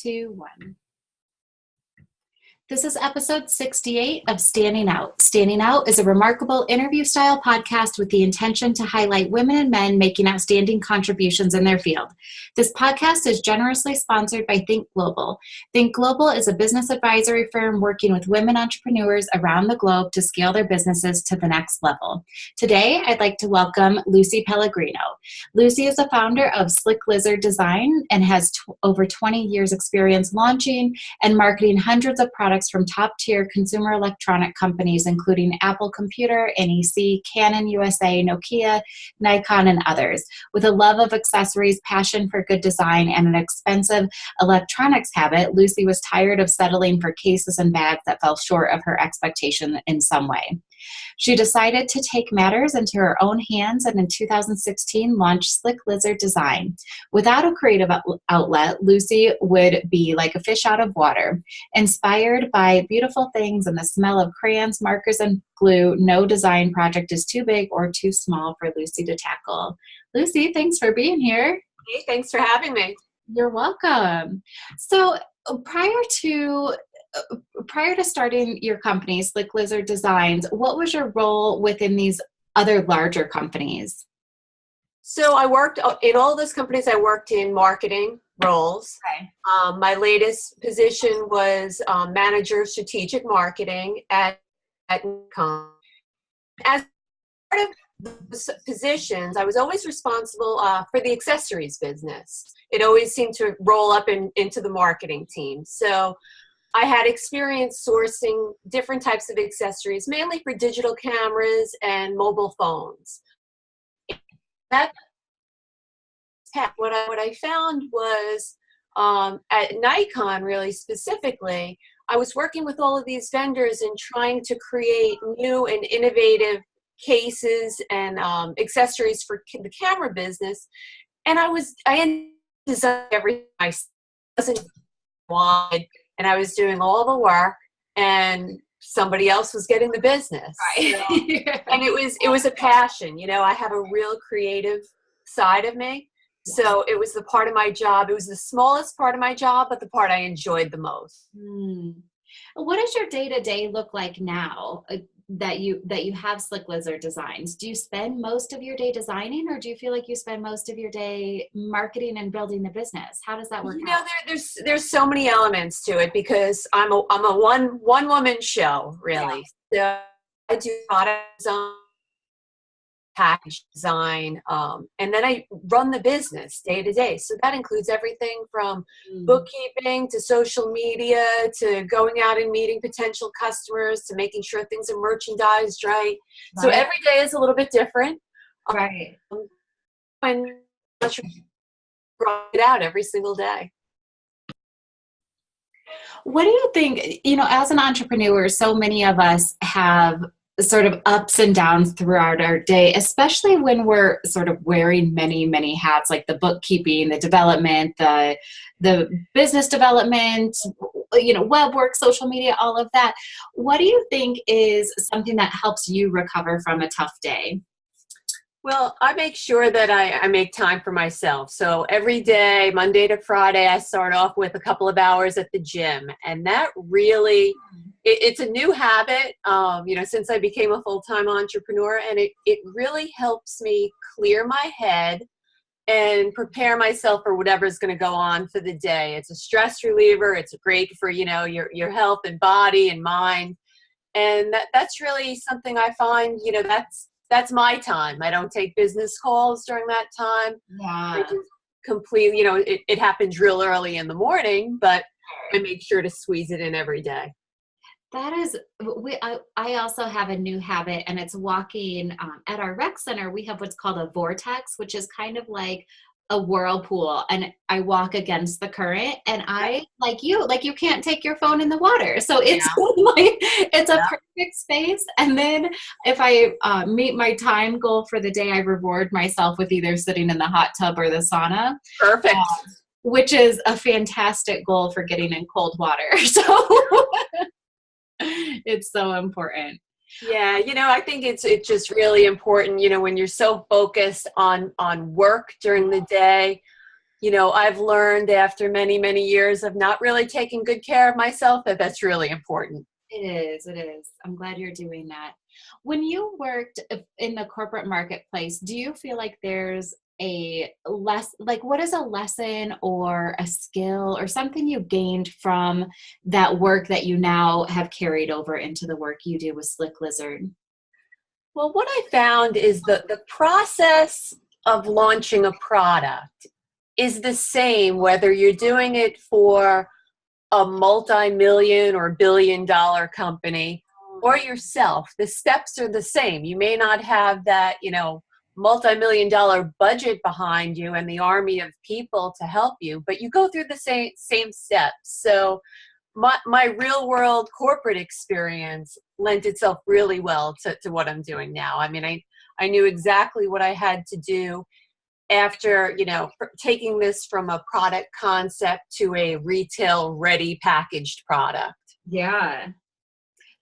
2, 1. This is episode 68 of Standing Out. Standing Out is a remarkable interview-style podcast with the intention to highlight women and men making outstanding contributions in their field. This podcast is generously sponsored by Think Global. Think Global is a business advisory firm working with women entrepreneurs around the globe to scale their businesses to the next level. Today, I'd like to welcome Lucy Pellegrino. Lucy is the founder of Slick Lizard Design and has over 20 years experience launching and marketing hundreds of products from top-tier consumer electronic companies, including Apple Computer, NEC, Canon USA, Nokia, Nikon, and others. With a love of accessories, passion for good design, and an expensive electronics habit, Lucy was tired of settling for cases and bags that fell short of her expectation in some way. She decided to take matters into her own hands and in 2016 launched Slick Lizard Design. Without a creative outlet, Lucy would be like a fish out of water. Inspired by beautiful things and the smell of crayons, markers, and glue, no design project is too big or too small for Lucy to tackle. Lucy, thanks for being here. Hey, thanks for having me. You're welcome. So prior to starting your company, Slick Lizard Designs, what was your role within these other larger companies? So I worked in all those companies. I worked in marketing roles. Okay. My latest position was manager of strategic marketing at Nikon. As part of those positions, I was always responsible for the accessories business. It always seemed to roll up into the marketing team. So I had experience sourcing different types of accessories, mainly for digital cameras and mobile phones. What I found was at Nikon, really specifically, I was working with all of these vendors and trying to create new and innovative cases and accessories for the camera business. And I ended up designing everything I wasn't wanted. And I was doing all the work, and somebody else was getting the business. Right. And it was a passion. You know, I have a real creative side of me. So it was the part of my job. It was the smallest part of my job, but the part I enjoyed the most. What does your day-to-day look like now that you have Slick Lizard Designs? Do you spend most of your day designing, or do you feel like you spend most of your day marketing and building the business? How does that work out? There's so many elements to it because I'm a one woman show, really. Yeah. So I do product design, package design, and then I run the business day to day. So that includes everything from bookkeeping to social media to going out and meeting potential customers to making sure things are merchandised right. So every day is a little bit different. Right. And it out every single day. What do you think, as an entrepreneur, so many of us have sort of ups and downs throughout our day, especially when we're sort of wearing many, many hats, like the bookkeeping, the development, the business development, web work, social media, all of that. What do you think is something that helps you recover from a tough day? Well, I make sure that I make time for myself. So every day, Monday to Friday, I start off with a couple of hours at the gym. And that really, it's a new habit, since I became a full-time entrepreneur. And it really helps me clear my head and prepare myself for whatever's going to go on for the day. It's a stress reliever. It's great for, your health and body and mind. And that's really something I find, that's my time. I don't take business calls during that time. Yeah. I just completely, it happens real early in the morning, but I make sure to squeeze it in every day. That is, I also have a new habit, and it's walking at our rec center. We have what's called a vortex, which is kind of like a whirlpool, and I walk against the current, and I, like you can't take your phone in the water. So it's it's a perfect space. And then if I meet my time goal for the day, I reward myself with either sitting in the hot tub or the sauna. Perfect. Which is a fantastic goal for getting in cold water. So it's so important. Yeah, I think it's just really important, when you're so focused on work during the day, I've learned after many, many years of not really taking good care of myself that that's really important. It is. It is. I'm glad you're doing that. When you worked in the corporate marketplace, do you feel like there's what is a lesson or a skill or something you gained from that work that you now have carried over into the work you do with Slick Lizard? Well, what I found is the process of launching a product is the same whether you're doing it for a multi-million or billion-dollar company or yourself. The steps are the same. You may not have that, multi-million-dollar budget behind you and the army of people to help you, but you go through the same steps. So my real world corporate experience lent itself really well to what I'm doing now. I mean, I knew exactly what I had to do after, taking this from a product concept to a retail ready packaged product. Yeah.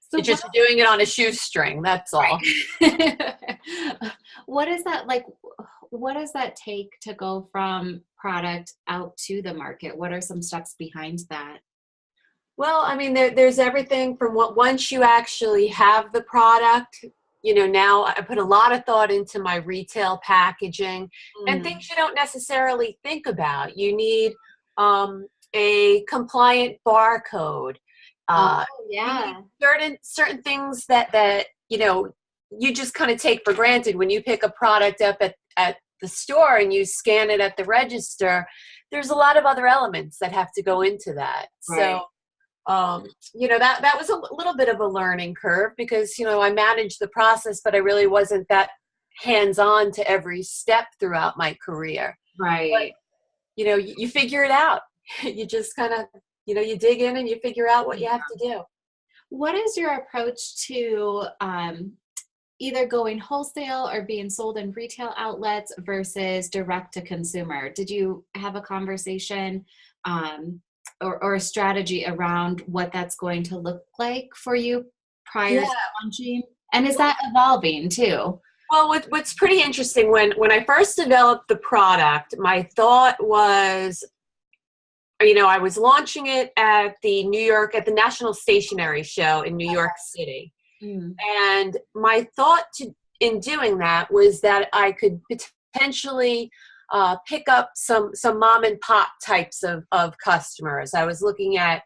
So it's just doing it on a shoestring. That's all. What is that like? What does that take to go from product out to the market? What are some steps behind that? Well, I mean, there's everything from once you actually have the product, now I put a lot of thought into my retail packaging and things you don't necessarily think about. You need a compliant barcode. Yeah. Certain things that you just kind of take for granted when you pick a product up at the store and you scan it at the register. There's a lot of other elements that have to go into that. Right. So that was a little bit of a learning curve because, I managed the process, but I really wasn't that hands-on to every step throughout my career. Right. But, you figure it out. You just kind of, you dig in and you figure out what you have to do. What is your approach to either going wholesale or being sold in retail outlets versus direct to consumer? Did you have a conversation or a strategy around what that's going to look like for you prior to launching? And is that evolving too? Well, what's pretty interesting, when I first developed the product, my thought was, I was launching it at the National Stationery Show in New York City. And my thought in doing that was that I could potentially pick up some mom and pop types of customers. I was looking at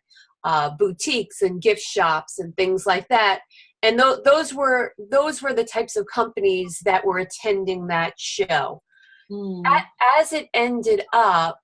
boutiques and gift shops and things like that. And those were the types of companies that were attending that show. As it ended up,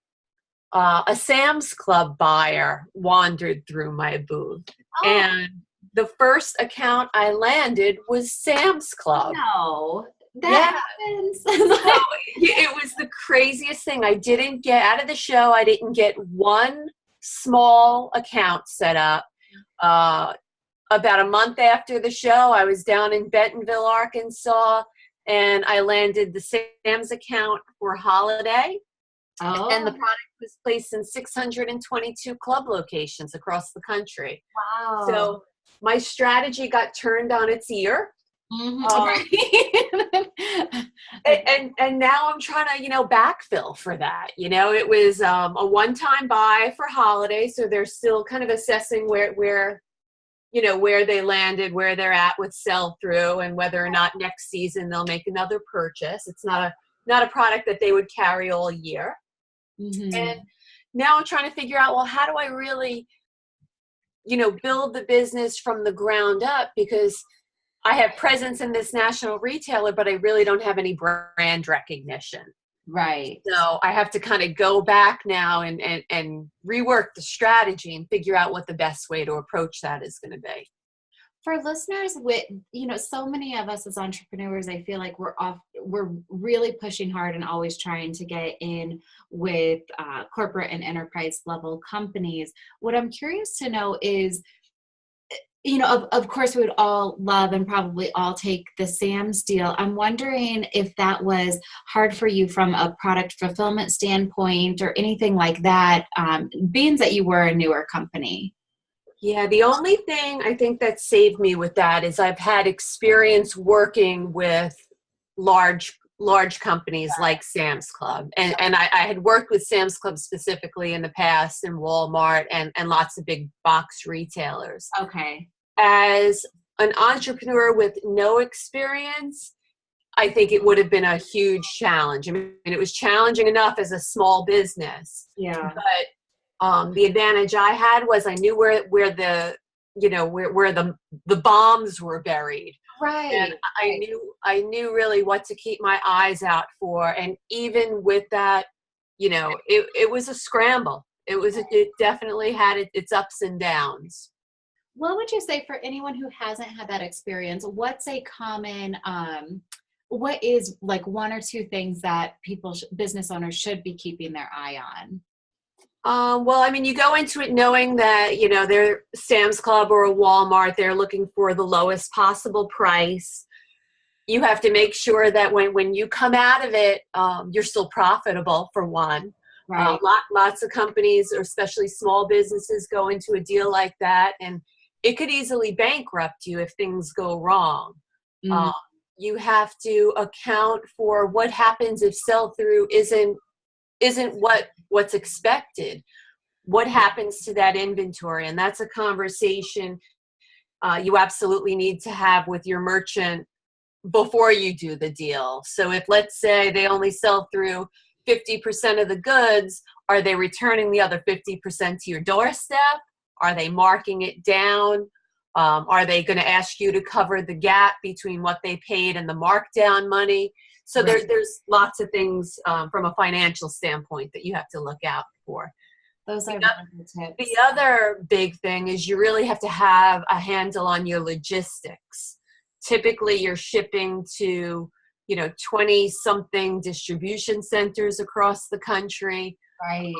a Sam's Club buyer wandered through my booth. And the first account I landed was Sam's Club. No. That happens. So it was the craziest thing. I didn't get out of the show. I didn't get one small account set up. About a month after the show, I was down in Bentonville, Arkansas, and I landed the Sam's account for holiday. And the product was placed in 622 club locations across the country. Wow. So my strategy got turned on its ear. And now I'm trying to, backfill for that. It was a one-time buy for holiday, so they're still kind of assessing where they landed, where they're at with sell-through, and whether or not next season they'll make another purchase. It's not a product that they would carry all year. And now I'm trying to figure out, well, how do I really, build the business from the ground up, because I have presence in this national retailer, but I really don't have any brand recognition. Right. So I have to kind of go back now and rework the strategy and figure out what the best way to approach that is going to be. For listeners with, so many of us as entrepreneurs, I feel like we're really pushing hard and always trying to get in with corporate and enterprise level companies. What I'm curious to know is, of course, we would all love and probably all take the Sam's deal. I'm wondering if that was hard for you from a product fulfillment standpoint or anything like that, being that you were a newer company. Yeah, the only thing I think that saved me with that is I've had experience working with large large companies like Sam's Club. And I had worked with Sam's Club specifically in the past, and Walmart, and lots of big box retailers. Okay. As an entrepreneur with no experience, I think it would have been a huge challenge. I mean, it was challenging enough as a small business. Yeah. But the advantage I had was I knew where the, you know, where the bombs were buried. Right. And I knew really what to keep my eyes out for. And even with that, you know, it was a scramble. It definitely had its ups and downs. What would you say for anyone who hasn't had that experience? What's a common, what is like one or two things that business owners should be keeping their eye on? Well, I mean, you go into it knowing that, you know, they're Sam's Club or a Walmart, they're looking for the lowest possible price. You have to make sure that when you come out of it, you're still profitable, for one. Right. Lots of companies, or especially small businesses, go into a deal like that, and it could easily bankrupt you if things go wrong. Mm. You have to account for what happens if sell-through isn't what's expected. What happens to that inventory? And that's a conversation you absolutely need to have with your merchant before you do the deal. So if, let's say, they only sell through 50% of the goods, are they returning the other 50% to your doorstep? Are they marking it down? Are they going to ask you to cover the gap between what they paid and the markdown money? So Right. there's lots of things from a financial standpoint that you have to look out for. Those are really good tips. The other big thing is you really have to have a handle on your logistics. Typically, you're shipping to, you know, 20-something distribution centers across the country. Right.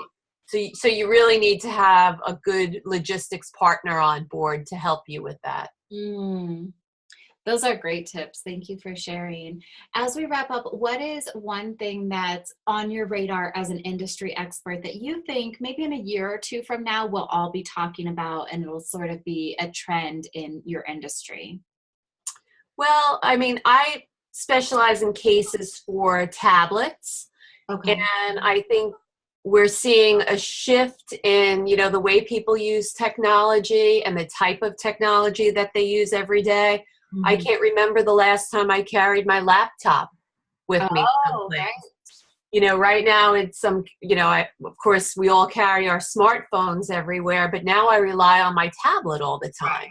So you really need to have a good logistics partner on board to help you with that. Mm. Those are great tips. Thank you for sharing. As we wrap up, what is one thing that's on your radar as an industry expert that you think maybe in a year or two from now we'll all be talking about, and it will sort of be a trend in your industry? Well, I mean, I specialize in cases for tablets, Okay. and I think we're seeing a shift in, you know, the way people use technology and the type of technology that they use every day. Mm-hmm. I can't remember the last time I carried my laptop with me. Oh, right. You know, right now it's you know, of course we all carry our smartphones everywhere, but now I rely on my tablet all the time. Right.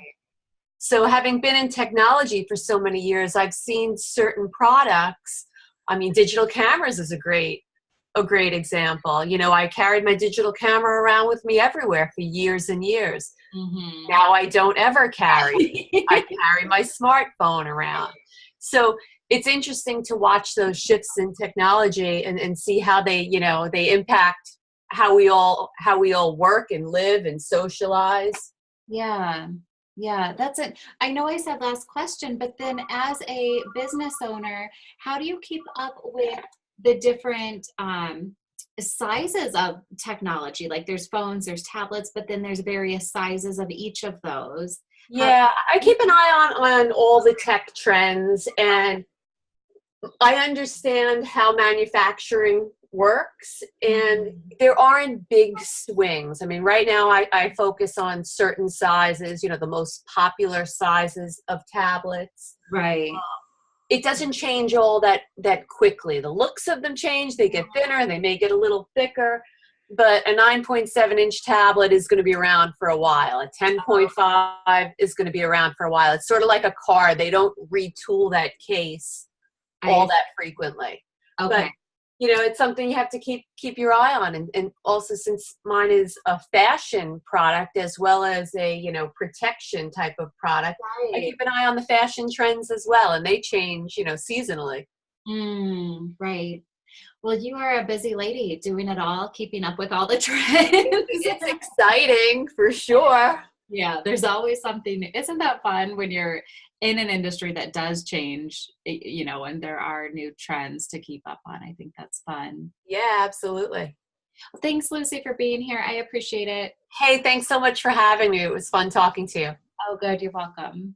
So having been in technology for so many years, I've seen certain products. I mean, digital cameras is a great example. You know, I carried my digital camera around with me everywhere for years and years. Mm-hmm. Now I don't ever carry. I carry my smartphone around. So it's interesting to watch those shifts in technology and see how they, you know, they impact how we all work and live and socialize. Yeah. Yeah, that's it. I know I said last question, but then as a business owner, how do you keep up with the different sizes of technology? Like there's phones, there's tablets, but then there's various sizes of each of those. Yeah, I keep an eye on all the tech trends, and I understand how manufacturing works, and there aren't big swings. I mean, right now I focus on certain sizes, you know, the most popular sizes of tablets. Right. It doesn't change all that quickly. The looks of them change. They get thinner. They may get a little thicker. But a 9.7-inch tablet is going to be around for a while. A 10.5 is going to be around for a while. It's sort of like a car. They don't retool that case all that frequently. Okay. But, you know, it's something you have to keep your eye on. And also, since mine is a fashion product as well as a, you know, protection type of product, I keep an eye on the fashion trends as well. And they change, you know, seasonally. Right. Well, you are a busy lady doing it all, keeping up with all the trends. It's exciting for sure. Yeah, there's always something. Isn't that fun when you're in an industry that does change, you know, and there are new trends to keep up on? I think that's fun. Yeah, absolutely. Well, thanks, Lucy, for being here. I appreciate it. Hey, thanks so much for having me. It was fun talking to you. Oh, good. You're welcome.